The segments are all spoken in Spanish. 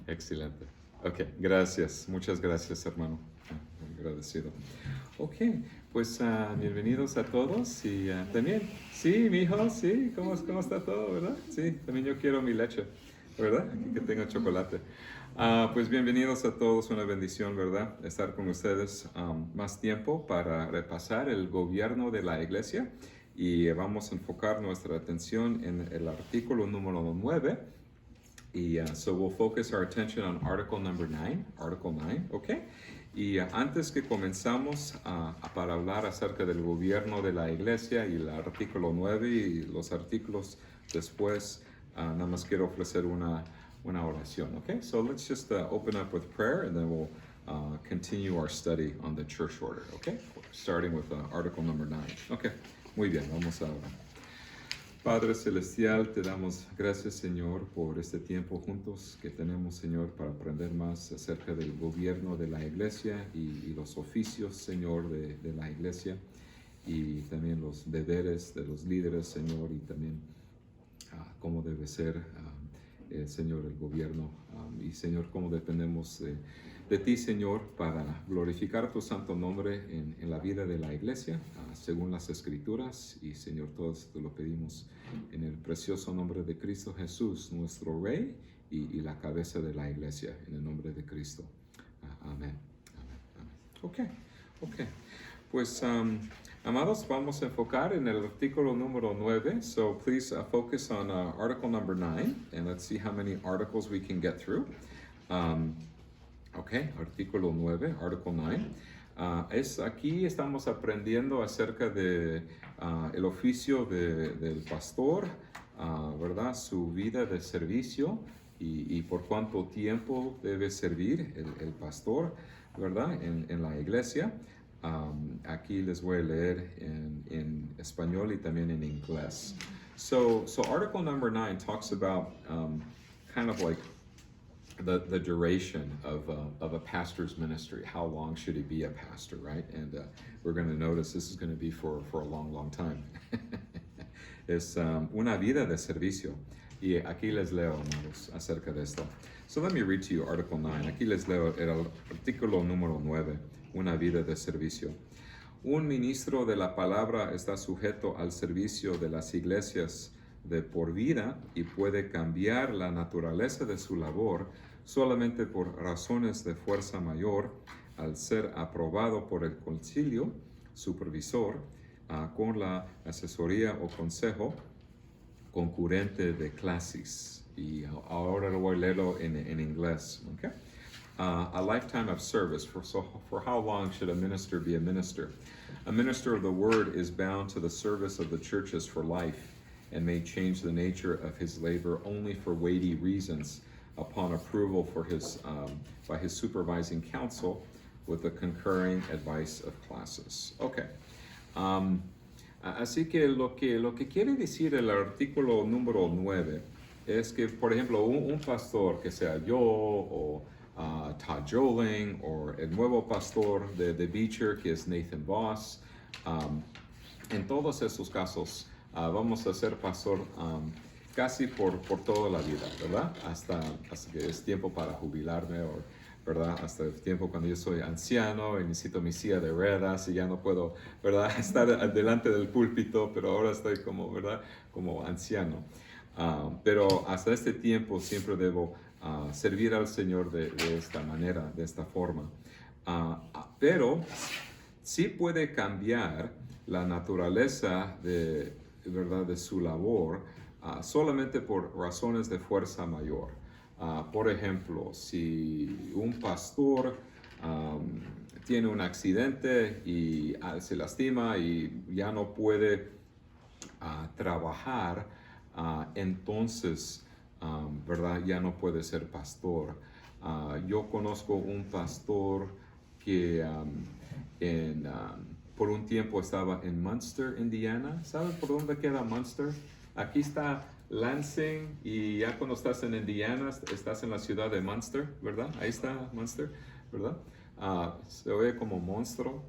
Excelente. Ok, gracias. Muchas gracias, hermano. Agradecido. Ok, pues bienvenidos a todos y también, sí, mi hijo, sí, ¿cómo está todo, verdad? Sí, también yo quiero mi leche, ¿verdad? Aquí que tengo chocolate. Pues bienvenidos a todos, una bendición, ¿verdad? Estar con ustedes más tiempo para repasar el gobierno de la iglesia y vamos a enfocar nuestra atención en el artículo número 9. So we'll focus our attention on article number 9, article 9, ¿ok? Y antes que comenzamos para hablar acerca del gobierno de la iglesia y el artículo 9 y los artículos después, nada más quiero ofrecer una oración, ¿ok? So let's just open up with prayer and then we'll continue our study on the church order, ¿ok? Starting with article number 9. Ok, muy bien, vamos a orar. Padre Celestial, te damos gracias, Señor, por este tiempo juntos que tenemos, Señor, para aprender más acerca del gobierno de la iglesia y los oficios, Señor, de la iglesia y también los deberes de los líderes, Señor, y también cómo debe ser, Señor, el gobierno y, Señor, cómo dependemos de ti, Señor, para glorificar tu santo nombre en la vida de la iglesia, según las Escrituras. Y, Señor, todo esto lo pedimos en el precioso nombre de Cristo Jesús, nuestro Rey y la cabeza de la iglesia, en el nombre de Cristo. Amén. Amén. Ok. Pues, amados, vamos a enfocar en el artículo número 9. So, please focus on article number 9, and let's see how many articles we can get through. Ok, artículo 9, article 9. Aquí estamos aprendiendo acerca de el oficio del pastor, ¿verdad? Su vida de servicio y por cuánto tiempo debe servir el pastor, ¿verdad? En la iglesia. Aquí les voy a leer en español y también en inglés. So article number 9 talks about kind of like the duration of a pastor's ministry. How long should he be a pastor, right? And we're going to notice this is going to be for a long time. Es una vida de servicio. Y aquí les leo, amados, acerca de esto. So let me read to you Article 9. Aquí les leo el artículo número 9, una vida de servicio. Un ministro de la palabra está sujeto al servicio de las iglesias de por vida y puede cambiar la naturaleza de su labor solamente por razones de fuerza mayor al ser aprobado por el concilio supervisor con la asesoría o consejo concurrente de clases. Y ahora lo voy a leerlo en inglés. Okay? A lifetime of service. For how long should a minister be a minister? A minister of the word is bound to the service of the churches for life and may change the nature of his labor only for weighty reasons upon approval by his supervising council with the concurring advice of classes. Okay. Así que lo que quiere decir el artículo número 9 es que, por ejemplo, un pastor, que sea yo o Todd Joling o el nuevo pastor de Beecher, que es Nathan Voss, en todos esos casos vamos a ser pastor casi por toda la vida, ¿verdad? Hasta que es tiempo para jubilarme, ¿verdad? Hasta el tiempo cuando yo soy anciano y necesito mi silla de ruedas y ya no puedo, ¿verdad? Estar delante del púlpito, pero ahora estoy como, ¿verdad? Como anciano. Pero hasta este tiempo siempre debo servir al Señor de esta manera, de esta forma. Pero sí puede cambiar la naturaleza ¿verdad? De su labor solamente por razones de fuerza mayor. Por ejemplo, si un pastor tiene un accidente y se lastima y ya no puede trabajar, entonces, ¿verdad? Ya no puede ser pastor. Yo conozco un pastor que por un tiempo estaba en Munster, Indiana. ¿Sabes por dónde queda Munster? Aquí está Lansing y ya cuando estás en Indiana, estás en la ciudad de Munster, ¿verdad? Ahí está Munster, ¿verdad? Se oye como monstruo,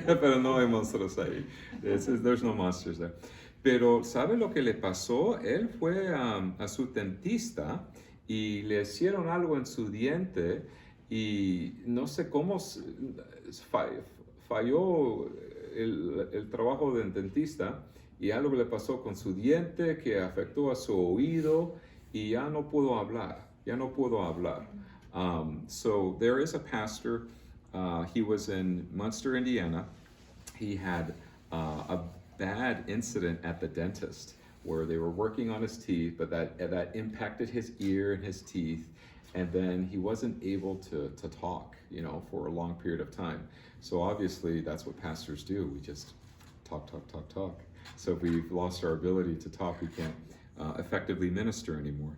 pero no hay monstruos ahí. There's no monsters there. Pero ¿sabe lo que le pasó? Él fue a su dentista y le hicieron algo en su diente y no sé cómo falló el trabajo del dentista y algo le pasó con su diente que afectó a su oído y ya no puedo hablar, ya no puedo hablar. So there is a pastor, he was in Munster, Indiana. He had a bad incident at the dentist where they were working on his teeth, but that impacted his ear and his teeth, and then he wasn't able to talk, you know, for a long period of time. So obviously that's what pastors do. We just talk. So if we've lost our ability to talk, we can't effectively minister anymore.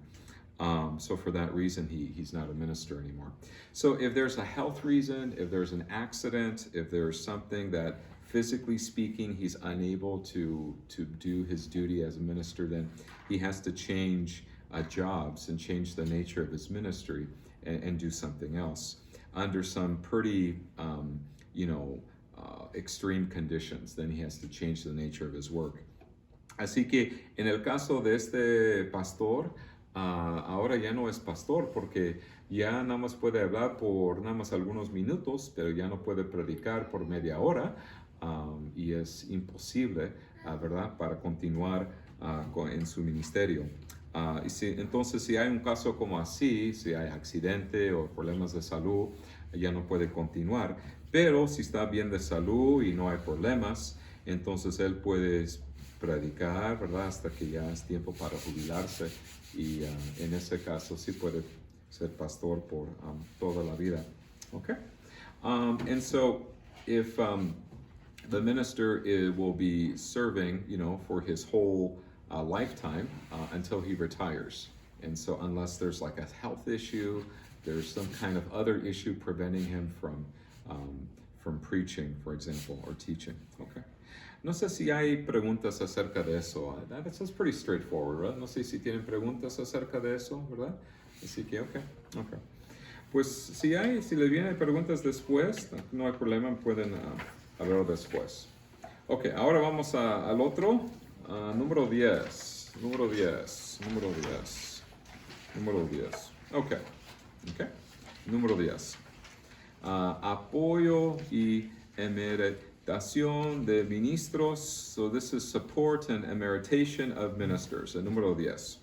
So for that reason, he's not a minister anymore. So if there's a health reason, if there's an accident, if there's something that physically speaking, he's unable to do his duty as a minister, then he has to change jobs and change the nature of his ministry and do something else under some pretty, extreme conditions. Then he has to change the nature of his work. Así que en el caso de este pastor, ahora ya no es pastor porque ya nada más puede hablar por nada más algunos minutos, pero ya no puede predicar por media hora. Y es imposible, ¿verdad?, para continuar en su ministerio. Entonces, si hay un caso como así, si hay accidente o problemas de salud, ya no puede continuar. Pero si está bien de salud y no hay problemas, entonces él puede predicar, ¿verdad?, hasta que ya es tiempo para jubilarse. Y en ese caso sí puede ser pastor por toda la vida. Okay? And so, if the minister will be serving, for his whole lifetime until he retires. And so unless there's like a health issue, there's some kind of other issue preventing him from preaching, for example, or teaching. Okay. No sé si hay preguntas acerca de eso. That's pretty straightforward, right? No sé si tienen preguntas acerca de eso, ¿verdad? Así que, okay. Pues si les vienen preguntas después, no hay problema, pueden hablar después. Ok, ahora vamos al otro, número 10. Ok, número 10. Apoyo y emeritación de ministros. So this is support and emeritation of ministers. El número 10.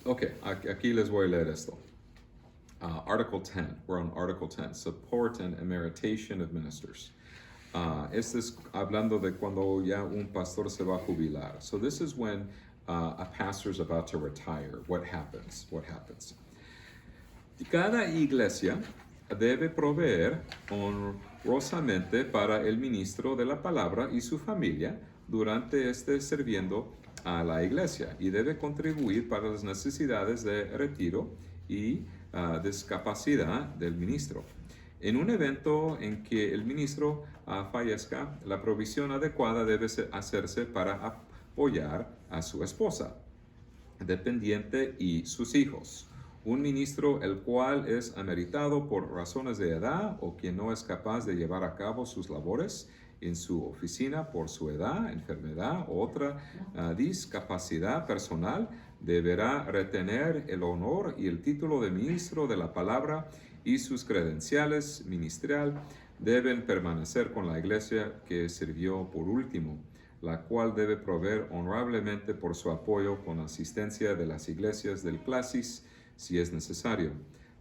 Ok, aquí les voy a leer esto. Article 10. We're on Article 10. Support and emeritation of ministers. Este es hablando de cuando ya un pastor se va a jubilar. So this is when a pastor is about to retire. What happens? Cada iglesia debe proveer honrosamente para el ministro de la palabra y su familia durante sirviendo a la iglesia y debe contribuir para las necesidades de retiro y discapacidad del ministro. En un evento en que el ministro fallezca, la provisión adecuada debe hacerse para apoyar a su esposa, dependiente y sus hijos. Un ministro el cual es emeritado por razones de edad o quien no es capaz de llevar a cabo sus labores en su oficina por su edad, enfermedad o otra discapacidad personal, deberá retener el honor y el título de ministro de la palabra y sus credenciales ministerial deben permanecer con la iglesia que sirvió por último, la cual debe proveer honorablemente por su apoyo con asistencia de las iglesias del clasis si es necesario.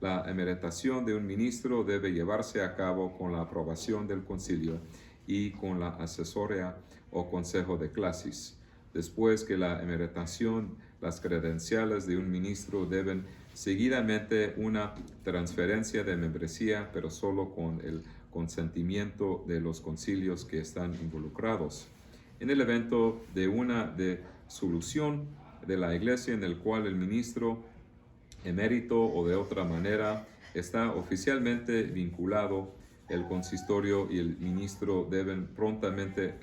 La emeritación de un ministro debe llevarse a cabo con la aprobación del concilio y con la asesoría o consejo de clasis. Después que la emeritación, las credenciales de un ministro deben seguidamente una transferencia de membresía, pero solo con el consentimiento de los concilios que están involucrados. En el evento de una disolución de la iglesia en el cual el ministro emérito o de otra manera está oficialmente vinculado, el consistorio y el ministro deben prontamente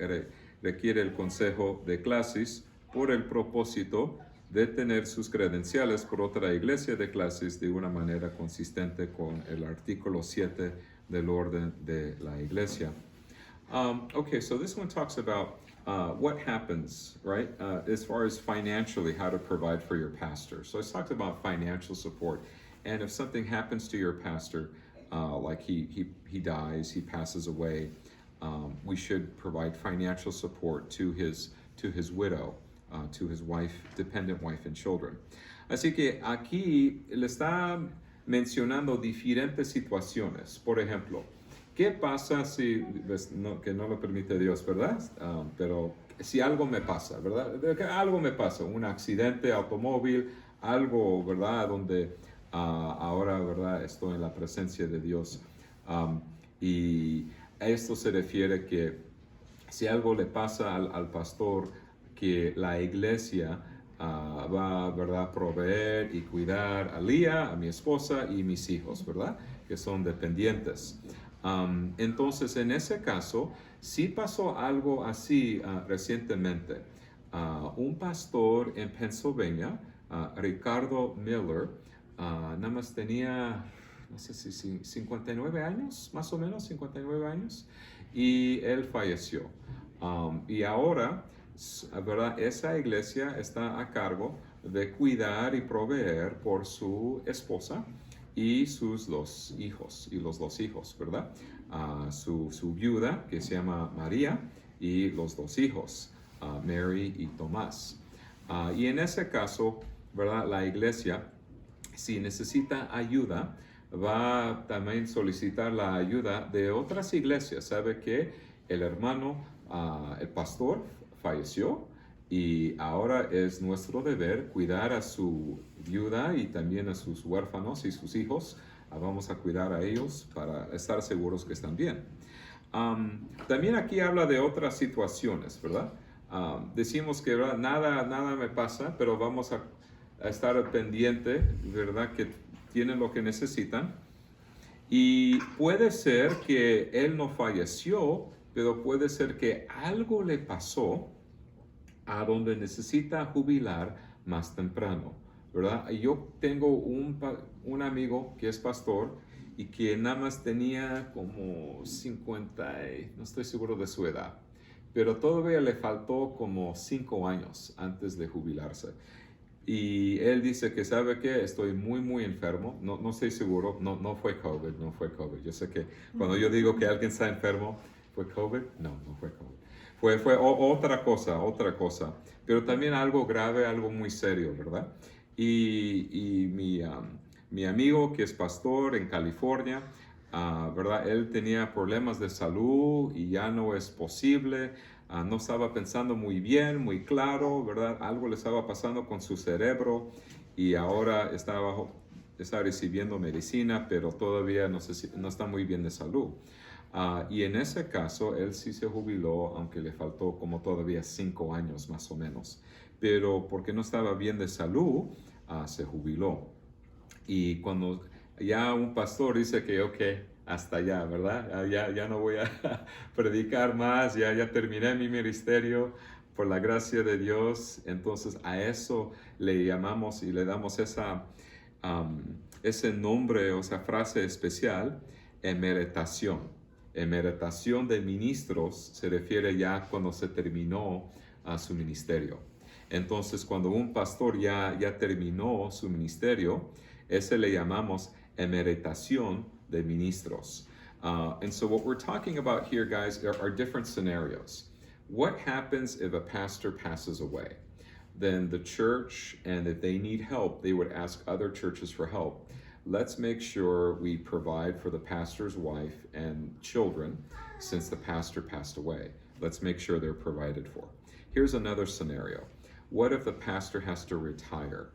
requiere el consejo de clasis por el propósito de tener sus credenciales por otra iglesia de clases de una manera consistente con el artículo 7 del orden de la iglesia. Okay, so this one talks about what happens, right, as far as financially, how to provide for your pastor. So I talked about financial support. And if something happens to your pastor, like he dies, he passes away, we should provide financial support to his widow, to his wife, dependent wife and children. Así que aquí le está mencionando diferentes situaciones. Por ejemplo, ¿qué pasa si, pues, no, que no lo permite Dios, ¿verdad? Pero si algo me pasa, ¿verdad? Algo me pasa, un accidente automóvil, algo, ¿verdad? Donde ahora, ¿verdad? Estoy en la presencia de Dios. Y esto se refiere que si algo le pasa al pastor, que la iglesia va, ¿verdad?, a proveer y cuidar a Lía, a mi esposa y mis hijos, ¿verdad?, que son dependientes. Entonces, en ese caso, sí pasó algo así recientemente. Un pastor en Pennsylvania, Ricardo Miller, nada más tenía, no sé si 59 años, más o menos 59 años, y él falleció. Y ahora, ¿verdad?, esa iglesia está a cargo de cuidar y proveer por su esposa y sus dos hijos, ¿verdad? Su viuda, que se llama María, y los dos hijos, Mary y Tomás. Y en ese caso, ¿verdad?, la iglesia, si necesita ayuda, va también solicitar la ayuda de otras iglesias. Sabe que el hermano, el pastor, falleció, y ahora es nuestro deber cuidar a su viuda y también a sus huérfanos y sus hijos. Vamos a cuidar a ellos para estar seguros que están bien. También aquí habla de otras situaciones, ¿verdad? Decimos que, ¿verdad?, nada me pasa, pero vamos a estar pendiente, ¿verdad?, que tienen lo que necesitan. Y puede ser que él no falleció, pero puede ser que algo le pasó a donde necesita jubilar más temprano, ¿verdad? Yo tengo un amigo que es pastor y que nada más tenía como 50, no estoy seguro de su edad, pero todavía le faltó como 5 años antes de jubilarse. Y él dice que, ¿sabe qué? Estoy muy enfermo. No estoy seguro. No fue COVID, no fue COVID. Yo sé que cuando yo digo que alguien está enfermo, ¿fue COVID? No fue COVID. Fue otra cosa. Pero también algo grave, algo muy serio, ¿verdad? Y mi amigo, que es pastor en California, ¿verdad? Él tenía problemas de salud y ya no es posible. No estaba pensando muy bien, muy claro, ¿verdad? Algo le estaba pasando con su cerebro y ahora está recibiendo medicina, pero todavía no está muy bien de salud. Y en ese caso, él sí se jubiló, aunque le faltó como todavía 5 años más o menos. Pero porque no estaba bien de salud, se jubiló. Y cuando ya un pastor dice que, ok, hasta allá, ¿verdad? Ya no voy a predicar más, ya terminé mi ministerio por la gracia de Dios. Entonces a eso le llamamos y le damos ese nombre o esa frase especial, emeritación. Emeritación de ministros se refiere ya cuando se terminó su ministerio. Entonces cuando un pastor ya terminó su ministerio, ese le llamamos emeritación de ministros. And so what we're talking about here, guys, are different scenarios. What happens if a pastor passes away? Then the church, and if they need help, they would ask other churches for help. Let's make sure we provide for the pastor's wife and children since the pastor passed away. Let's make sure they're provided for. Here's another scenario. What if the pastor has to retire?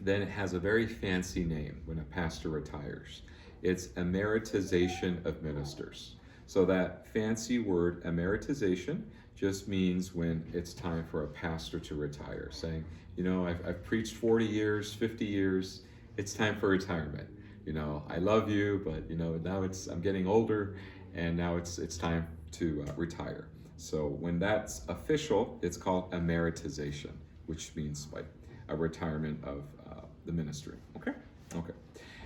Then it has a very fancy name when a pastor retires. It's emeritization of ministers. So that fancy word, emeritization, just means when it's time for a pastor to retire, saying, you know, I've preached 40 years, 50 years, it's time for retirement. You know, I love you, but you know, now I'm getting older, and now it's time to retire. So when that's official, it's called emeritization, which means like a retirement of the ministry. Okay?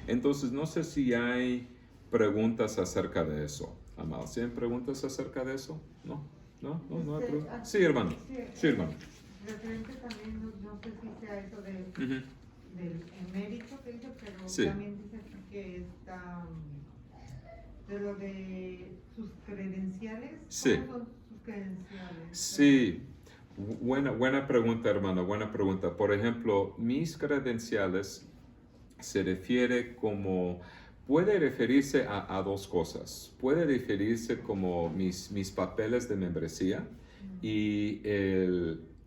Entonces, no sé si hay preguntas acerca de eso. Amados, ¿tienen preguntas acerca de eso? ¿No? No, no, no hay pregunta. Sí, hermano. Sí, hermano. Referente también, no sé si sea eso Ujú. del emérito que dice, pero Sí. también dice aquí que está de lo de sus credenciales. Sí. ¿Cómo son sus credenciales? Sí, buena pregunta, hermano, buena pregunta. Por ejemplo, mis credenciales se refiere como, puede referirse a dos cosas. Puede referirse como mis papeles de membresía y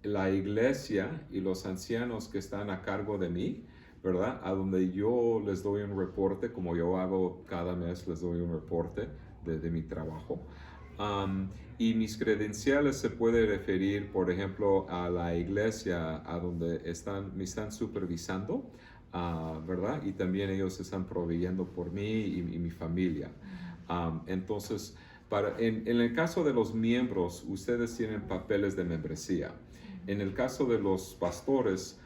la iglesia y los ancianos que están a cargo de mí, ¿verdad? A donde yo les doy un reporte, como yo hago cada mes, les doy un reporte de mi trabajo. Y mis credenciales se puede referir, por ejemplo, a la iglesia a donde me están supervisando, ¿verdad? Y también ellos están proveyendo por mí y mi familia. Entonces, en el caso de los miembros, ustedes tienen papeles de membresía. En el caso de los pastores,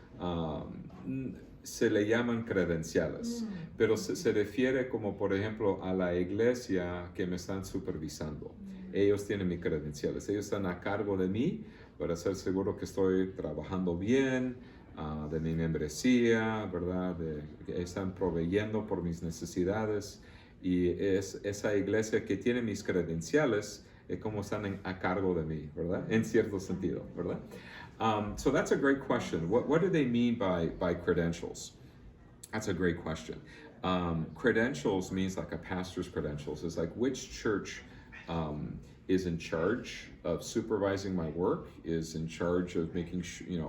se le llaman credenciales, pero se refiere como, por ejemplo, a la iglesia que me están supervisando. Ellos tienen mis credenciales, ellos están a cargo de mí para ser seguro que estoy trabajando bien, de mi membresía, ¿verdad? Que están proveyendo por mis necesidades y es esa iglesia que tiene mis credenciales, como están a cargo de mí, ¿verdad? En cierto sentido, ¿verdad? So that's a great question. What do they mean by credentials? That's a great question. Credentials means like a pastor's credentials. It's like which church is in charge of supervising my work, is in charge of making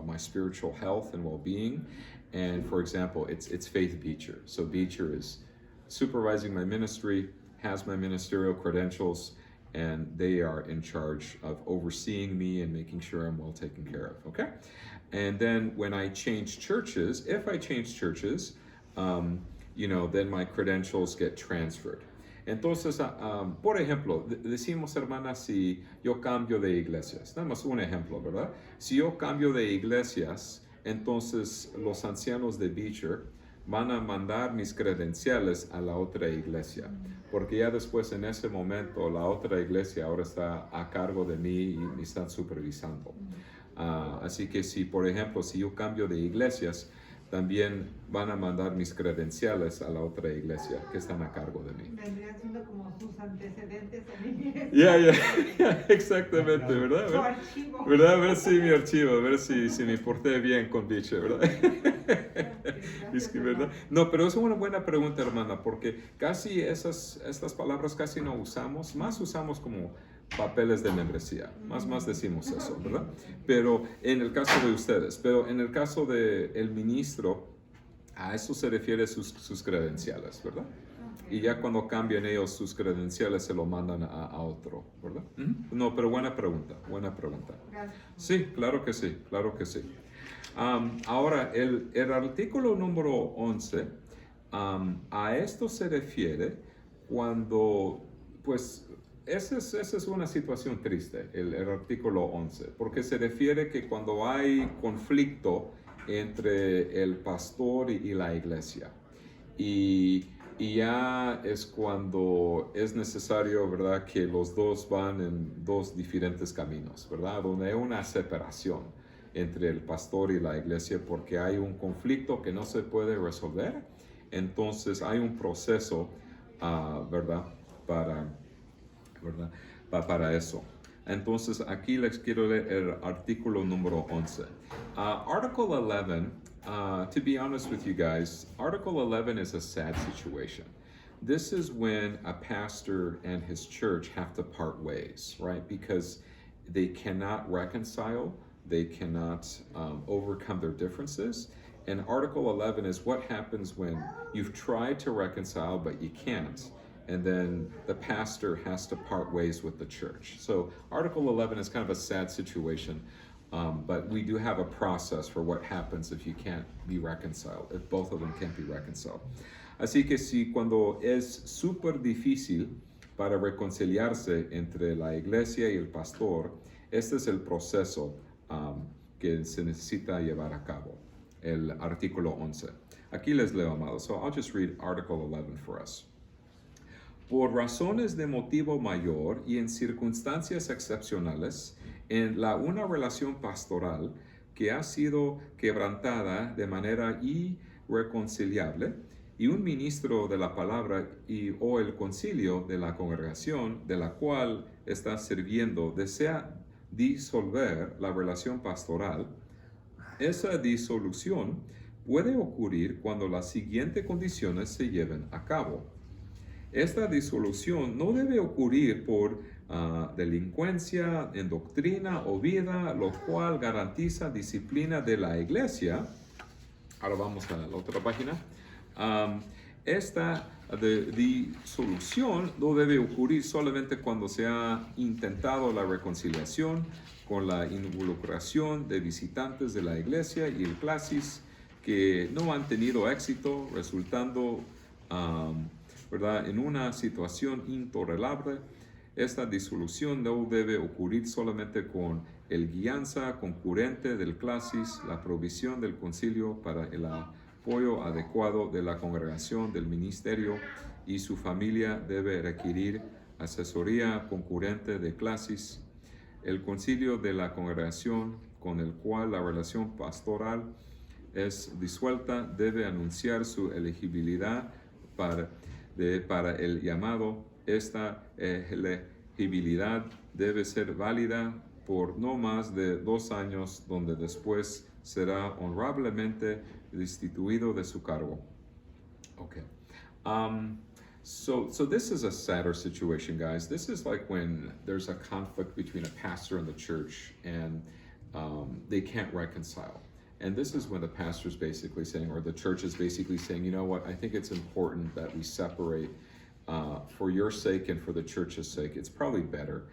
my spiritual health and well-being. And for example, it's Faith Beecher. So Beecher is supervising my ministry, has my ministerial credentials, and they are in charge of overseeing me and making sure I'm well taken care of, okay? And then when I change churches, if I change churches, then my credentials get transferred. Entonces, por ejemplo, decimos, hermanas, si yo cambio de iglesias, nada más un ejemplo, ¿verdad? Si yo cambio de iglesias, entonces los ancianos de Beecher van a mandar mis credenciales a la otra iglesia, porque ya después en ese momento la otra iglesia ahora está a cargo de mí y me están supervisando. Así que si, por ejemplo, si yo cambio de iglesias, también van a mandar mis credenciales a la otra iglesia que están a cargo de mí. Vendrían siendo como sus antecedentes en mi iglesia. Ya, exactamente, ¿verdad? Su archivo. ¿Verdad? A ver si mi archivo, a ver si me porté bien con Beecher, ¿verdad? Es que, ¿verdad? No, pero es una buena pregunta, hermana, porque casi estas palabras casi no usamos, más usamos como papeles de membresía, más decimos eso, ¿verdad? Pero en el caso de ustedes, pero en el caso del ministro, a eso se refiere sus credenciales, ¿verdad? Y ya cuando cambian ellos sus credenciales se lo mandan a otro, ¿verdad? No, pero buena pregunta, buena pregunta. Gracias. Sí, claro que sí, claro que sí. Ahora, el artículo número 11, a esto se refiere cuando, pues, esa es una situación triste, el artículo 11, porque se refiere que cuando hay conflicto entre el pastor y la iglesia, y ya es cuando es necesario, ¿verdad?, que los dos van en dos diferentes caminos, ¿verdad?, donde hay una separación entre el pastor y la iglesia porque hay un conflicto que no se puede resolver. Entonces hay un proceso, ¿verdad?, para eso. Entonces aquí les quiero leer el artículo número 11. Article 11, to be honest with you guys, Article 11 is a sad situation. This is when a pastor and his church have to part ways, right? Because they cannot reconcile, they cannot overcome their differences. And Article 11 is what happens when you've tried to reconcile but you can't, and then the pastor has to part ways with the church. So Article 11 is kind of a sad situation, but we do have a process for what happens if you can't be reconciled, if both of them can't be reconciled. Así que si cuando es súper difícil para reconciliarse entre la iglesia y el pastor, este es el proceso que se necesita llevar a cabo, el artículo 11. Aquí les leo, amados. So I'll just read Article 11 for us. Por razones de motivo mayor y en circunstancias excepcionales, una relación pastoral que ha sido quebrantada de manera irreconciliable, y un ministro de la palabra o el concilio de la congregación de la cual está sirviendo desea disolver la relación pastoral, esa disolución puede ocurrir cuando las siguientes condiciones se lleven a cabo. Esta disolución no debe ocurrir por delincuencia en doctrina o vida, lo cual garantiza disciplina de la iglesia. Ahora vamos a la otra página. Esta disolución no debe ocurrir solamente cuando se ha intentado la reconciliación con la involucración de visitantes de la iglesia y el clasis que no han tenido éxito, resultando ¿verdad? En una situación intolerable. Esta disolución no debe ocurrir solamente con el guianza concurrente del clasis, la provisión del concilio para el apoyo adecuado de la congregación del ministerio, y su familia debe requerir asesoría concurrente de clasis. El concilio de la congregación con el cual la relación pastoral es disuelta debe anunciar su elegibilidad para el llamado. Esta elegibilidad debe ser válida por no más de 2 años, donde después será honrablemente destituido de su cargo. Okay. So this is a sadder situation, guys. This is like when there's a conflict between a pastor and the church, and they can't reconcile. And this is when the pastor is basically saying, or the church is basically saying, you know what, I think it's important that we separate for your sake and for the church's sake. It's probably better.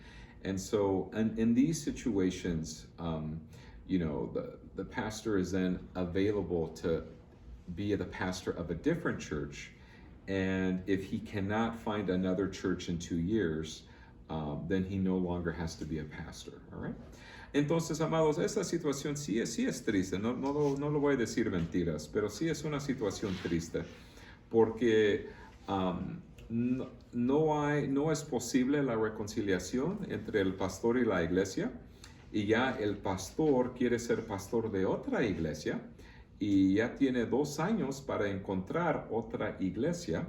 And so in these situations, you know, the pastor is then available to be the pastor of a different church. And if he cannot find another church in 2 years, then he no longer has to be a pastor, all right? Entonces, amados, esta situación sí es triste, no lo voy a decir mentiras, pero sí es una situación triste, porque no es posible la reconciliación entre el pastor y la iglesia, y ya el pastor quiere ser pastor de otra iglesia, y ya tiene 2 años para encontrar otra iglesia,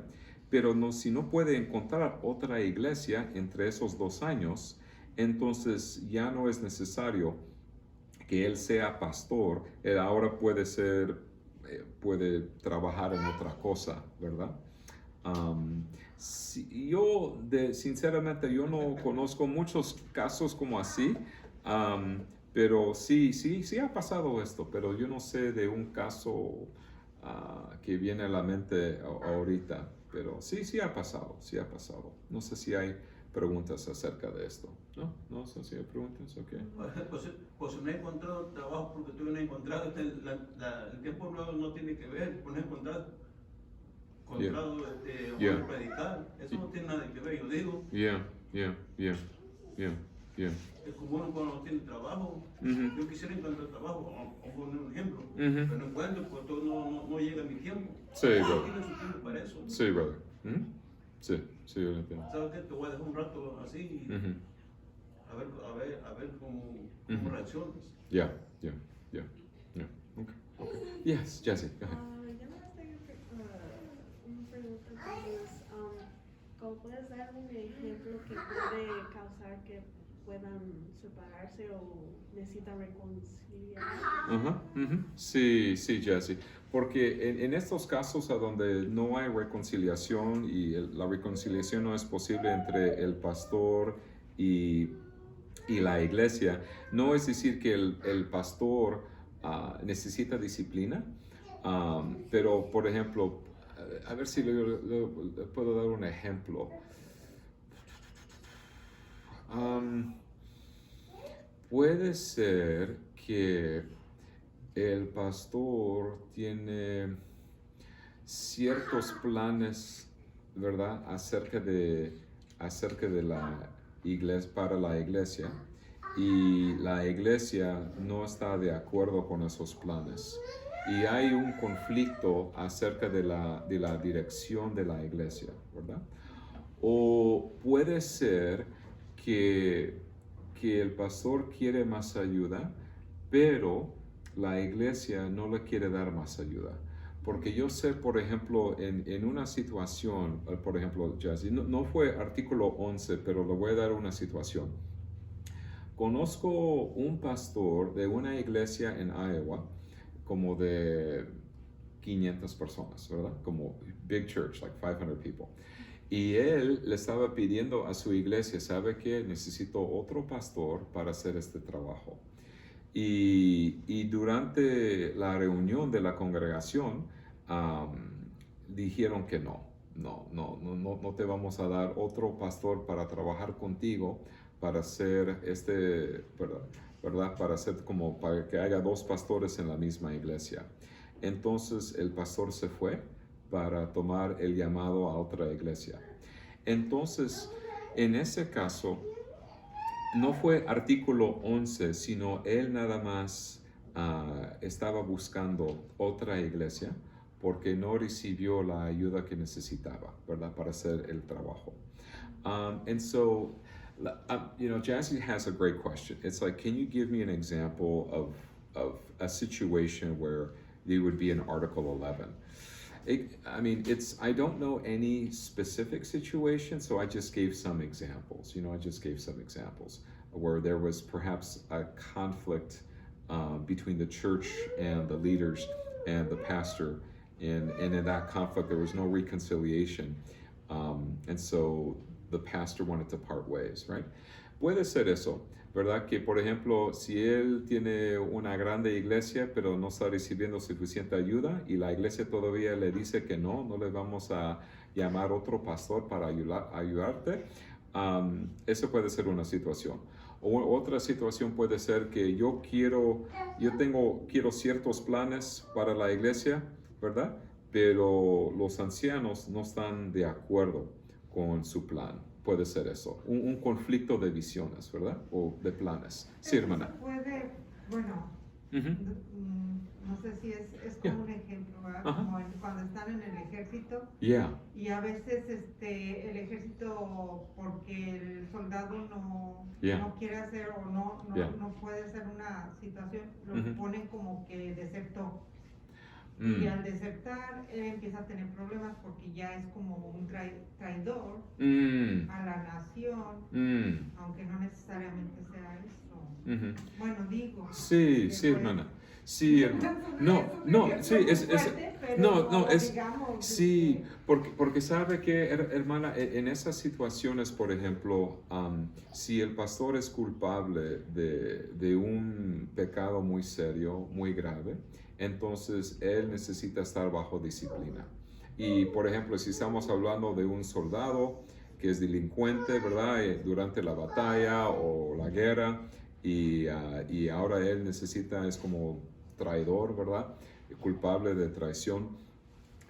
pero si no puede encontrar otra iglesia entre esos 2 años, entonces ya no es necesario que él sea pastor. Él ahora puede trabajar en otra cosa, ¿verdad? Sinceramente, yo no conozco muchos casos como así, pero sí ha pasado esto, pero yo no sé de un caso que viene a la mente ahorita, pero sí ha pasado. No sé si hay preguntas acerca de esto. No sé si hay preguntas, ok. Pues no he encontrado trabajo porque tú no he encontrado, el tiempo no tiene que ver, no he encontrado predicar, eso no tiene nada que ver, yo digo. Es como uno cuando no tiene trabajo, yo quisiera encontrar trabajo, o poner un ejemplo, pero no encuentro, pues no llega mi tiempo. Sí, brother. Tiene su tiempo para eso. Sí, brother. Sí, yo lo entiendo. ¿Sabes qué? Te voy a dejar un rato así, a ver cómo reaccionas. Yeah. Okay. Yes, Jesse, go ahead. Yo me tengo una pregunta, entonces, ¿cómo puedes dar un ejemplo que puede causar que puedan separarse o necesitan reconciliar? Sí, Jesse, porque en estos casos a donde no hay reconciliación y la reconciliación no es posible entre el pastor y la iglesia, no es decir que el pastor necesita disciplina, pero por ejemplo, a ver si le puedo dar un ejemplo. Puede ser que el pastor tiene ciertos planes, ¿verdad?, acerca de la iglesia, para la iglesia, y la iglesia no está de acuerdo con esos planes. Y hay un conflicto acerca de la dirección de la iglesia, ¿verdad? O puede ser que el pastor quiere más ayuda, pero la iglesia no le quiere dar más ayuda. Porque yo sé, por ejemplo, en una situación, por ejemplo, Jazzy, no fue artículo 11, pero le voy a dar una situación. Conozco un pastor de una iglesia en Iowa, como de 500 personas, ¿verdad? Como big church, like 500 people. Y él le estaba pidiendo a su iglesia, ¿sabe qué? Necesito otro pastor para hacer este trabajo. Y durante la reunión de la congregación, dijeron que no te vamos a dar otro pastor para trabajar contigo, para hacer ¿verdad? Para que haya dos pastores en la misma iglesia. Entonces el pastor se fue para tomar el llamado a otra iglesia. Entonces, en ese caso, no fue artículo 11, sino él nada más estaba buscando otra iglesia porque no recibió la ayuda que necesitaba, ¿verdad? Para hacer el trabajo. And so, Jazzy has a great question. It's like, can you give me an example of a situation where there would be an Article 11? I don't know any specific situation, so I just gave some examples. I just gave some examples where there was perhaps a conflict between the church and the leaders and the pastor, and in that conflict there was no reconciliation, and so the pastor wanted to part ways, right? Puede ser eso, ¿verdad? Que, por ejemplo, si él tiene una grande iglesia, pero no está recibiendo suficiente ayuda y la iglesia todavía le dice que no le vamos a llamar otro pastor para ayudarte, eso puede ser una situación. O otra situación puede ser que yo quiero ciertos planes para la iglesia, ¿verdad? Pero los ancianos no están de acuerdo con su plan. Puede ser eso, un conflicto de visiones, ¿verdad? O de planes. Sí, hermana. Puede, bueno, no sé si es como un ejemplo, ¿verdad? Como cuando están en el ejército. Y a veces el ejército, porque el soldado no quiere hacer o no puede hacer una situación, lo ponen como que desertó. Y al desertar, él empieza a tener problemas porque ya es como un traidor a la nación, aunque no necesariamente sea eso. Bueno, digo. Sí, hermana. Sí, sí, porque sabe que, hermana, en esas situaciones, por ejemplo, si el pastor es culpable de un pecado muy serio, muy grave, entonces él necesita estar bajo disciplina. Y, por ejemplo, si estamos hablando de un soldado que es delincuente, ¿verdad? Durante la batalla o la guerra, y ahora él es como traidor, ¿verdad? Culpable de traición.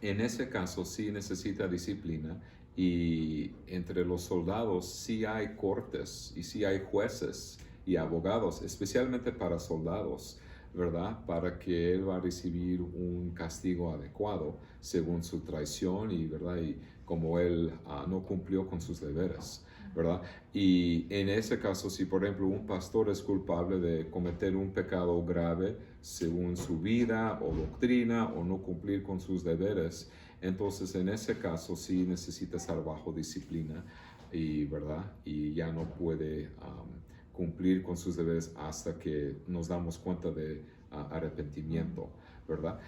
En ese caso sí necesita disciplina, y entre los soldados sí hay cortes y sí hay jueces y abogados, especialmente para soldados, ¿verdad? Para que él va a recibir un castigo adecuado según su traición ¿verdad? Y como él no cumplió con sus deberes, ¿verdad? Y en ese caso, si por ejemplo un pastor es culpable de cometer un pecado grave según su vida o doctrina o no cumplir con sus deberes, entonces en ese caso sí necesita estar bajo disciplina, ¿verdad? Y ya no puede cumplir con sus deberes hasta que nos damos cuenta de arrepentimiento, ¿verdad?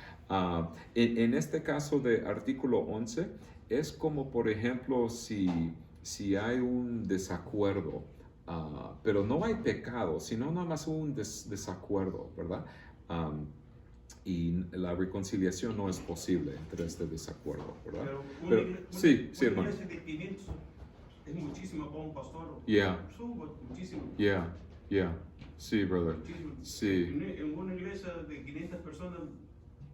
En este caso de artículo 11, es como, por ejemplo, si hay un desacuerdo, pero no hay pecado, sino nada más un desacuerdo, ¿verdad? Y la reconciliación no es posible entre este desacuerdo, ¿verdad? Sí, hermano. Es muchísimo para un pastor. Muchísimo. Sí, brother. Muchísimo. Sí. En una iglesia de 500 personas,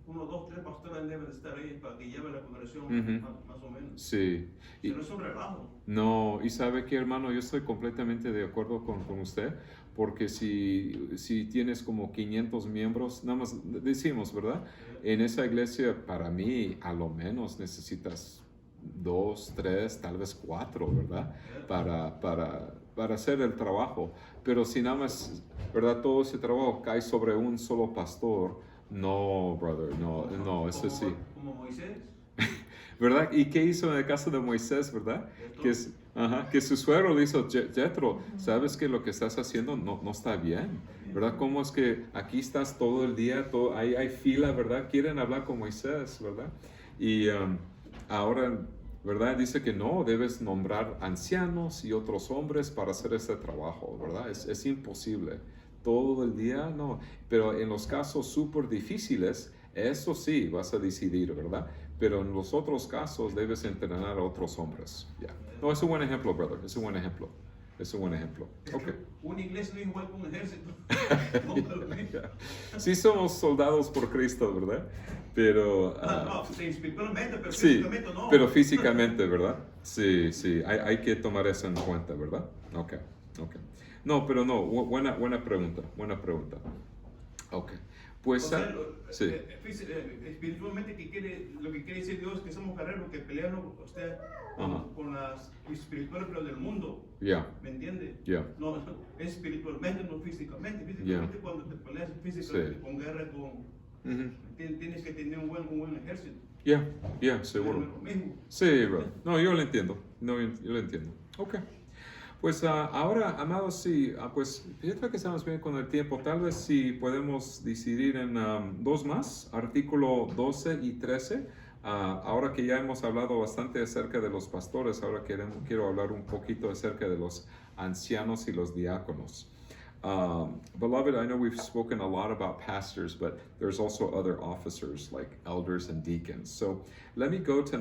1, 2, 3 pastores deben estar ahí para que lleve la congregación más o menos. Sí. No es un relajo. No, y sabe que, hermano, yo estoy completamente de acuerdo con usted, porque si tienes como 500 miembros, nada más decimos, ¿verdad? En esa iglesia, para mí, a lo menos necesitas 2, 3, tal vez 4, ¿verdad? Para hacer el trabajo. Pero si nada más, ¿verdad? Todo ese trabajo cae sobre un solo pastor, no, brother, no, eso sí. Como Moisés. ¿Verdad? ¿Y qué hizo en el caso de Moisés, verdad? Que su suegro le hizo, Jethro, ¿sabes que lo que estás haciendo no está bien? ¿Verdad? ¿Cómo es que aquí estás todo el día, hay fila, ¿verdad? Quieren hablar con Moisés, ¿verdad? Y ahora, ¿verdad? Dice que no, debes nombrar ancianos y otros hombres para hacer ese trabajo, ¿verdad? Es imposible. Todo el día, no. Pero en los casos súper difíciles, eso sí, vas a decidir, ¿verdad? Pero en los otros casos debes entrenar a otros hombres. Yeah. No, es un buen ejemplo, brother. Es un buen ejemplo. Okay. Una iglesia no es igual que un ejército. Sí somos soldados por Cristo, ¿verdad? Pero... espiritualmente, pero sí, físicamente no. Pero físicamente, ¿verdad? Sí, hay que tomar eso en cuenta, ¿verdad? Ok. No, pero no, buena pregunta. Ok. Pues, sí. Espiritualmente, lo que quiere decir Dios que somos guerreros, que peleamos con las espirituales, pero del mundo. ¿Me entiendes? No, es espiritualmente, no físicamente. Físicamente, cuando te peleas físicamente con guerra, tienes que tener un buen ejército. Seguro. Sí, bro. No, yo lo entiendo. Ok. Pues ahora, amados, sí, pues fíjate que estamos bien con el tiempo. Tal vez si podemos decidir en 2 más, artículo 12 y 13. Ahora que ya hemos hablado bastante acerca de los pastores, ahora quiero hablar un poquito acerca de los ancianos y los diáconos. Beloved, I know we've spoken a lot about pastors, but there's also other officers like elders and deacons. So let me go to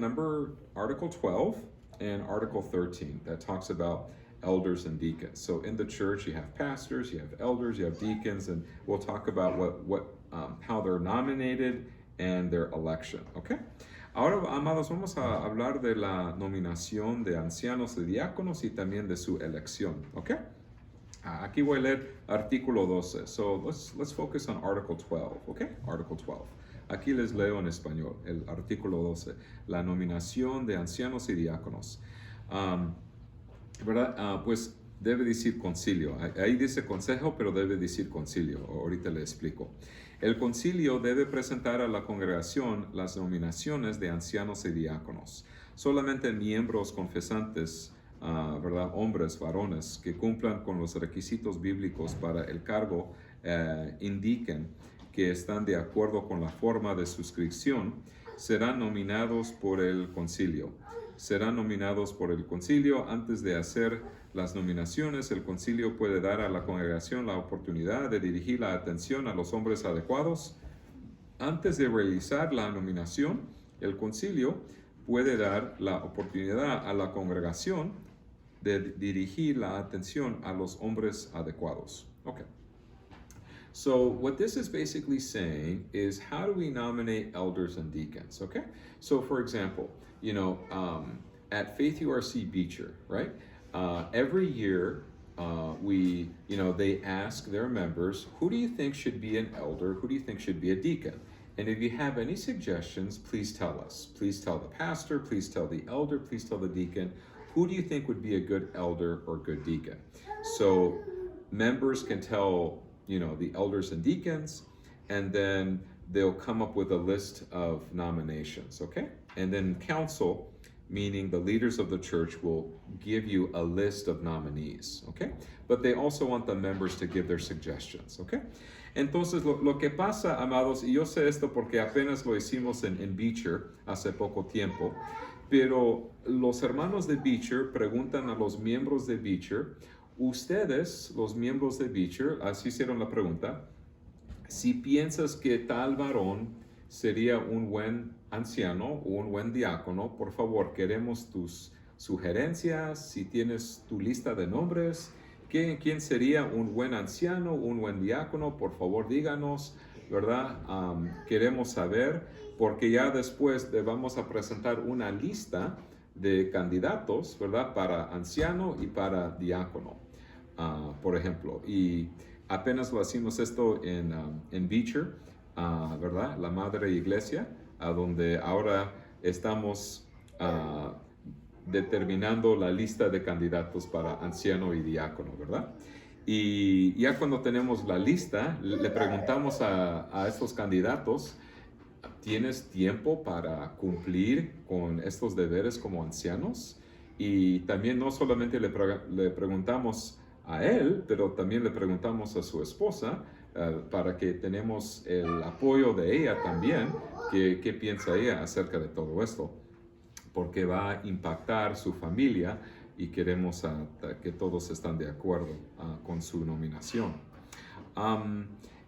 Article 12 and Article 13 that talks about elders and deacons. So in the church, you have pastors, you have elders, you have deacons, and we'll talk about how they're nominated and their election. Okay. Ahora, amados, vamos a hablar de la nominación de ancianos y diáconos y también de su elección. Okay. Aquí voy a leer artículo 12. So let's focus on Article 12. Okay. Article 12. Aquí les leo en español el artículo 12. La nominación de ancianos y diáconos. ¿Verdad? Pues debe decir concilio. Ahí dice consejo, pero debe decir concilio. Ahorita le explico. El concilio debe presentar a la congregación las nominaciones de ancianos y diáconos. Solamente miembros confesantes, ¿verdad? Hombres, varones, que cumplan con los requisitos bíblicos para el cargo, indiquen que están de acuerdo con la forma de suscripción, serán nominados por el concilio. Antes de hacer las nominaciones, el concilio puede dar a la congregación la oportunidad de dirigir la atención a los hombres adecuados. Antes de realizar la nominación, el concilio puede dar la oportunidad a la congregación de dirigir la atención a los hombres adecuados. Okay. So what this is basically saying is, how do we nominate elders and deacons? Okay. So for example, at Faith URC Beecher, right? Every year, they ask their members, who do you think should be an elder? Who do you think should be a deacon? And if you have any suggestions, please tell us. Please tell the pastor, please tell the elder, please tell the deacon. Who do you think would be a good elder or good deacon? So members can tell, the elders and deacons, and then they'll come up with a list of nominations, okay? And then council, meaning the leaders of the church, will give you a list of nominees, okay? But they also want the members to give their suggestions, okay? Entonces, lo que pasa, amados, y yo sé esto porque apenas lo hicimos en Beecher hace poco tiempo, pero los hermanos de Beecher preguntan a los miembros de Beecher, ustedes, los miembros de Beecher, así hicieron la pregunta, si piensas que tal varón sería un buen anciano o un buen diácono, por favor, queremos tus sugerencias, si tienes tu lista de nombres, ¿quién sería un buen anciano, un buen diácono? Por favor, díganos, ¿verdad? Queremos saber, porque ya después vamos a presentar una lista de candidatos, ¿verdad? Para anciano y para diácono, por ejemplo. Y apenas lo hicimos esto en Beecher, ¿verdad? La Madre Iglesia, a donde ahora estamos determinando la lista de candidatos para anciano y diácono, ¿verdad? Y ya cuando tenemos la lista, le preguntamos a estos candidatos, ¿tienes tiempo para cumplir con estos deberes como ancianos? Y también no solamente le preguntamos a él, pero también le preguntamos a su esposa, para que tenemos el apoyo de ella también, qué piensa ella acerca de todo esto, porque va a impactar su familia y queremos que todos estén de acuerdo con su nominación.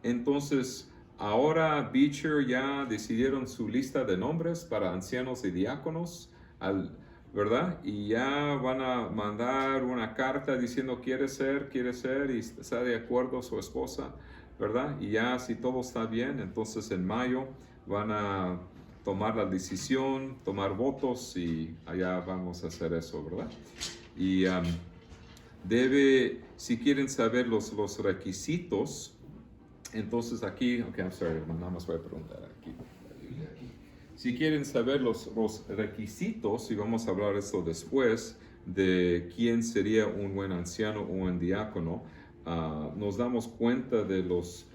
Entonces, ahora Beecher ya decidieron su lista de nombres para ancianos y diáconos, ¿verdad? Y ya van a mandar una carta diciendo quiere ser y está de acuerdo su esposa, ¿verdad? Y ya si todo está bien, entonces en mayo van a tomar la decisión, tomar votos y allá vamos a hacer eso, ¿verdad? Y si quieren saber los requisitos, entonces aquí, ok, I'm sorry, nada más voy a preguntar aquí. Si quieren saber los requisitos, y vamos a hablar de eso después, de quién sería un buen anciano o un diácono, nos damos cuenta de los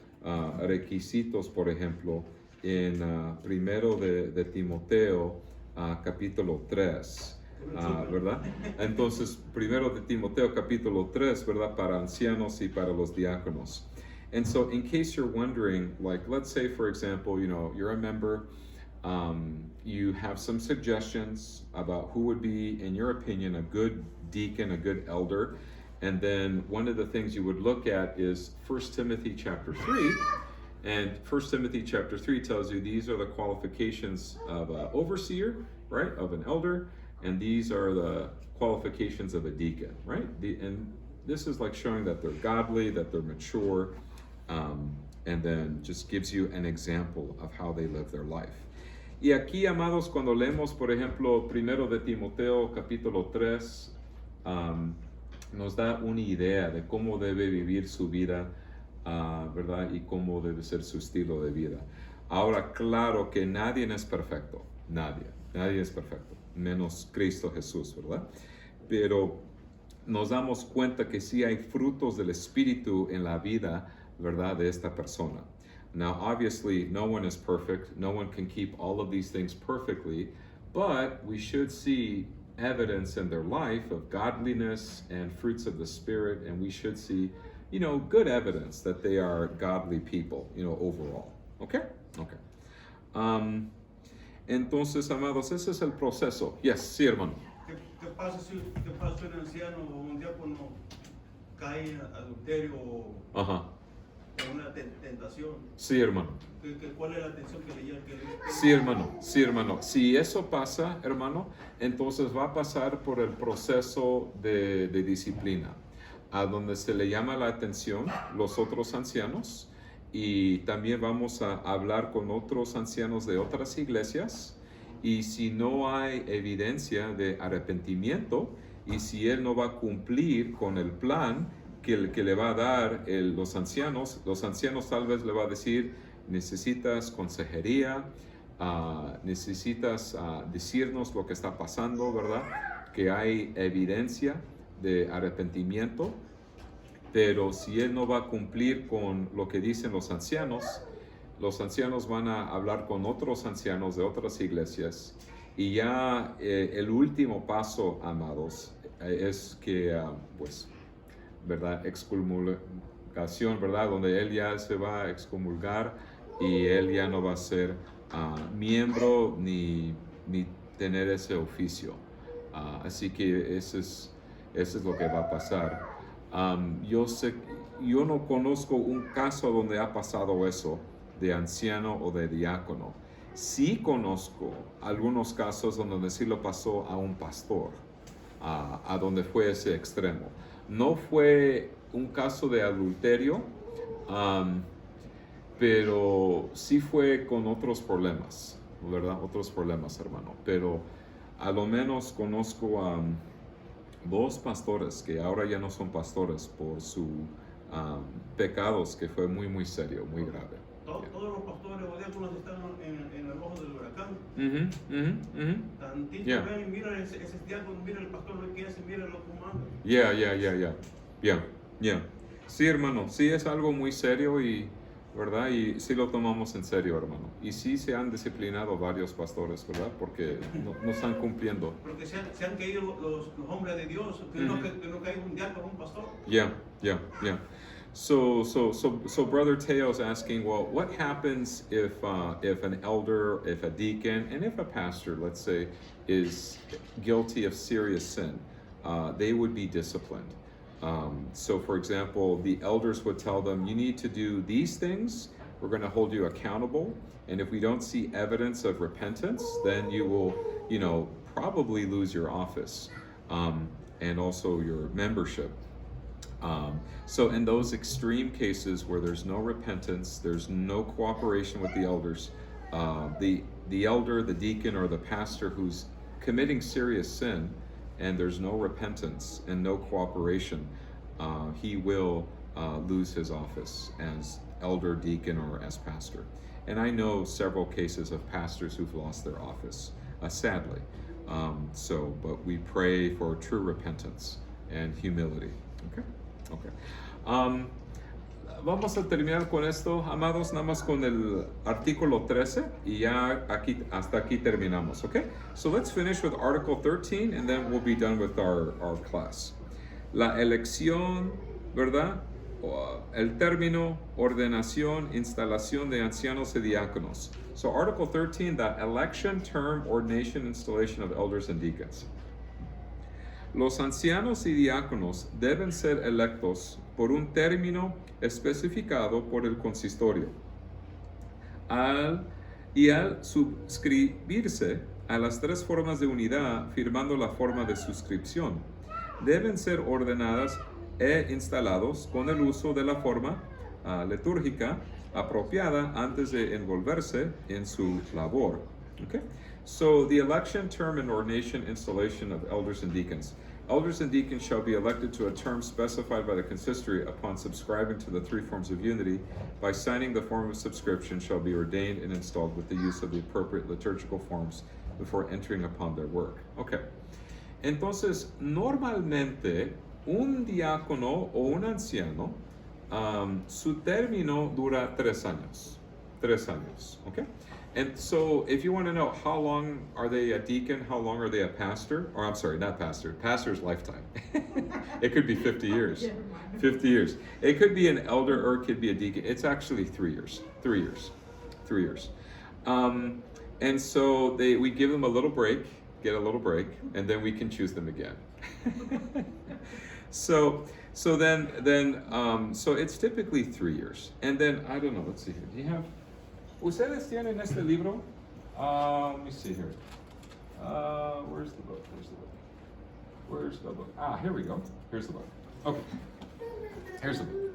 requisitos, por ejemplo, en primero de Timoteo, capítulo 3. ¿Verdad? Entonces, primero de Timoteo capítulo 3, ¿verdad? Para ancianos y para los diáconos. And so, in case you're wondering, like, let's say, for example, you're a member, you have some suggestions about who would be, in your opinion, a good deacon, a good elder. And then one of the things you would look at is 1 Timothy chapter 3. And 1 Timothy chapter 3 tells you these are the qualifications of an overseer, right? Of an elder. And these are the qualifications of a deacon, right? And this is like showing that they're godly, that they're mature, and then just gives you an example of how they live their life. Y aquí, amados, cuando leemos, por ejemplo, primero de Timoteo capítulo 3, nos da una idea de cómo debe vivir su vida, ¿verdad? Y cómo debe ser su estilo de vida. Ahora, claro que nadie es perfecto, nadie es perfecto, menos Cristo Jesús, ¿verdad? Pero nos damos cuenta que sí hay frutos del Espíritu en la vida, ¿verdad? De esta persona. Now, obviously, no one is perfect. No one can keep all of these things perfectly, but we should see evidence in their life of godliness and fruits of the Spirit, and we should see, good evidence that they are godly people, overall. Okay? Okay. Entonces, amados, ese es el proceso. Yes, sí, hermano. ¿Qué pasa si un anciano o un diácono cae en adulterio o en una tentación? Sí, hermano. ¿Cuál es la atención que le lleva? Sí, hermano. Si eso pasa, hermano, entonces va a pasar por el proceso de disciplina, a donde se le llama la atención los otros ancianos. Y también vamos a hablar con otros ancianos de otras iglesias, y si no hay evidencia de arrepentimiento y si él no va a cumplir con el plan que le va a dar los ancianos tal vez le va a decir, necesitas consejería, necesitas decirnos lo que está pasando, ¿verdad? Que hay evidencia de arrepentimiento. Pero si él no va a cumplir con lo que dicen los ancianos van a hablar con otros ancianos de otras iglesias. Y ya el último paso, amados, es que, ¿verdad? Excomulgación, ¿verdad? Donde él ya se va a excomulgar y él ya no va a ser miembro ni tener ese oficio. Así que eso es lo que va a pasar. Yo no conozco un caso donde ha pasado eso de anciano o de diácono. Sí conozco algunos casos donde sí lo pasó a un pastor, a donde fue ese extremo. No fue un caso de adulterio, pero sí fue con otros problemas, ¿verdad? Otros problemas, hermano. Pero a lo menos conozco a dos pastores que ahora ya no son pastores por sus pecados, que fue muy, muy serio, muy grave. ¿Todos los pastores o diáconos están en el ojo del huracán? Tantito ven y mira ese diácono, mira el pastor lo que hace, mira lo que manda. Yeah. Sí, hermano, sí es algo muy serio y, ¿verdad? Y sí lo tomamos en serio, hermano. Y sí se han disciplinado varios pastores, ¿verdad? Porque no están cumpliendo. Porque se han caído los hombres de Dios, que no caiga un diácono, un pastor. Yeah. So Brother Teo's asking, well, what happens if an elder, if a deacon, and if a pastor, let's say, is guilty of serious sin? They would be disciplined. So for example, the elders would tell them, you need to do these things, we're going to hold you accountable, and if we don't see evidence of repentance, then you will, probably lose your office, and also your membership. So in those extreme cases where there's no repentance, there's no cooperation with the elders, the elder, the deacon, or the pastor who's committing serious sin, and there's no repentance and no cooperation, he will lose his office as elder, deacon, or as pastor. And I know several cases of pastors who've lost their office, sadly. But we pray for true repentance and humility. Okay. Vamos a terminar con esto, amados, nada más con el artículo 13 y ya hasta aquí terminamos, okay? So let's finish with Article 13 and then we'll be done with our class. La elección, ¿verdad? El término, ordenación, instalación de ancianos y diáconos. So Article 13, the election, term, ordination, installation of elders and deacons. Los ancianos y diáconos deben ser electos por un término especificado por el consistorio. Al suscribirse a las tres formas de unidad, firmando la forma de suscripción, deben ser ordenadas e instalados con el uso de la forma litúrgica apropiada antes de envolverse en su labor. Okay? So the election, term, and ordination, installation of elders and deacons. Elders and deacons shall be elected to a term specified by the consistory upon subscribing to the three forms of unity. By signing the form of subscription shall be ordained and installed with the use of the appropriate liturgical forms before entering upon their work. Okay. Entonces, normalmente, un diácono o un anciano, su término dura 3 años. 3 años, okay? And so if you want to know how long are they a deacon, how long are they a pastor, or I'm sorry, not pastor, pastor's lifetime. It could be 50 years, 50 years. It could be an elder or it could be a deacon. It's actually 3 years, 3 years, 3 years. And so we give them a little break, get a little break, and then we can choose them again. So it's typically 3 years. And then, I don't know, let's see here. Do you have, ¿ustedes tienen este libro? Let me see here. Where's the book? Where's the book? Here we go. Here's the book. Okay. Here's the book.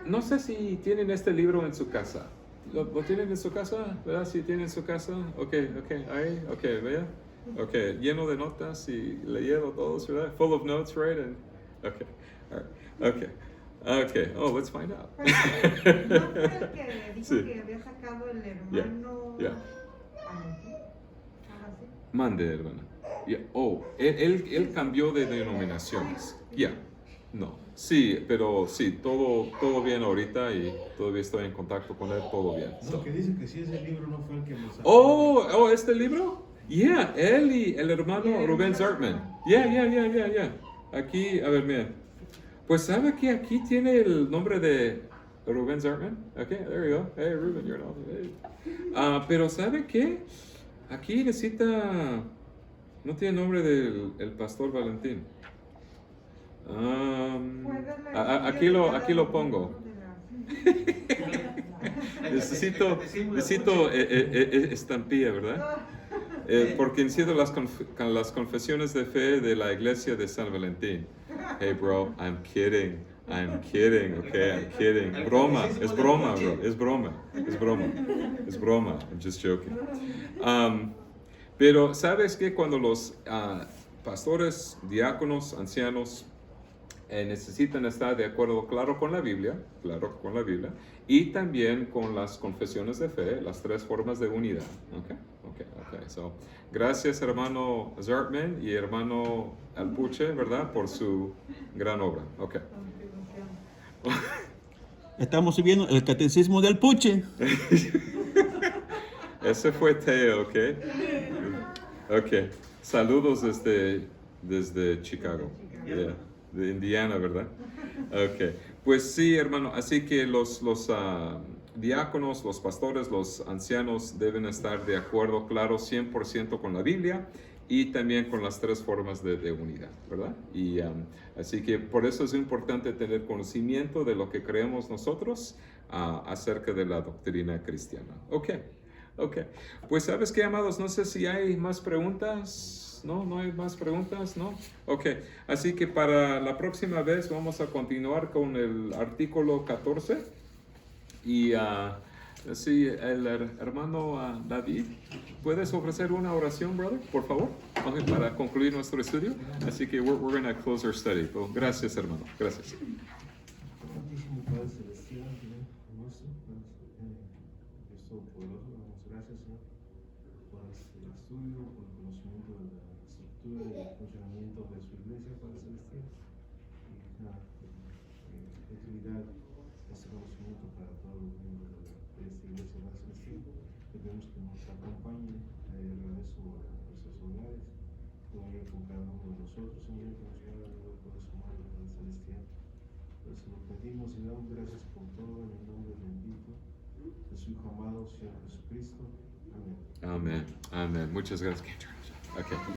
No sé si tienen este libro en su casa. ¿Lo tienen en su casa? ¿Verdad? Si tienen en su casa. Okay. Ahí. Okay, vea. Okay, lleno de notas y leyendo todos, ¿verdad? Full of notes, right? And okay. All right. Okay. Oh, let's find out. ¿No fue el que dijo Sí. que había sacado el hermano? Yeah. Ahora sí. Mande, hermana. Yeah. Oh, él cambió de denominaciones. No. Sí, pero sí, todo bien ahorita y todavía estoy en contacto con él, todo bien. No, que dice que si ese libro no fue el que nos sacó. Oh, ¿este libro? Yeah, él y el hermano Rubén Zartman. Yeah. Aquí, a ver, mira. Pues sabe que aquí tiene el nombre de Rubén Zartman. Okay, there you go. Hey, Rubén, you're not. Hey. Pero ¿sabe qué? Aquí necesita, no tiene nombre del pastor Valentín. Aquí lo pongo. necesito estampilla, ¿verdad? Porque enciendo las confesiones de fe de la iglesia de San Valentín. Hey bro, I'm kidding, okay, I'm kidding. Broma, es broma, bro, es broma, I'm just joking. Pero ¿sabes qué? Cuando los pastores, diáconos, ancianos necesitan estar de acuerdo, claro, con la Biblia, y también con las confesiones de fe, las 3 formas de unidad. Okay. So, gracias, hermano Zartman y hermano Alpuche, ¿verdad? Por su gran obra. Okay. Estamos subiendo el catecismo del Alpuche. Ese fue Teo, ¿ok? Ok. Saludos desde Chicago. Yeah. De Indiana, ¿verdad? Ok. Pues sí, hermano. Así que los diáconos, los pastores, los ancianos deben estar de acuerdo, claro, 100% con la Biblia y también con las 3 formas de unidad, ¿verdad? Y así que por eso es importante tener conocimiento de lo que creemos nosotros acerca de la doctrina cristiana. Ok. Pues ¿sabes qué, amados? No sé si hay más preguntas. ¿No hay más preguntas? ¿No? Ok. Así que para la próxima vez vamos a continuar con el artículo 14. Y sí, el hermano David, ¿puedes ofrecer una oración, brother? Por favor, para concluir nuestro estudio. Así que we're going to close our study. Well, gracias, hermano. Gracias. Santísimo Padre Celestial, nuestro, Dios Todopoderoso, damos gracias, Señor, por el estudio, por el conocimiento de la estructura y el funcionamiento de su iglesia, Padre Celestial, y la utilidad de este conocimiento para todos los miembros de esta iglesia, Padre Celestial. Pedimos que nos acompañe a regreso a nuestros hogares, que vaya con cada uno de nosotros, Señor, que nos haga el poder su mano, Padre Celestial. Por eso lo pedimos y damos gracias por todo en el nombre bendito de su Hijo amado, Señor Jesucristo. Amén. Amén. Muchas gracias. Okay.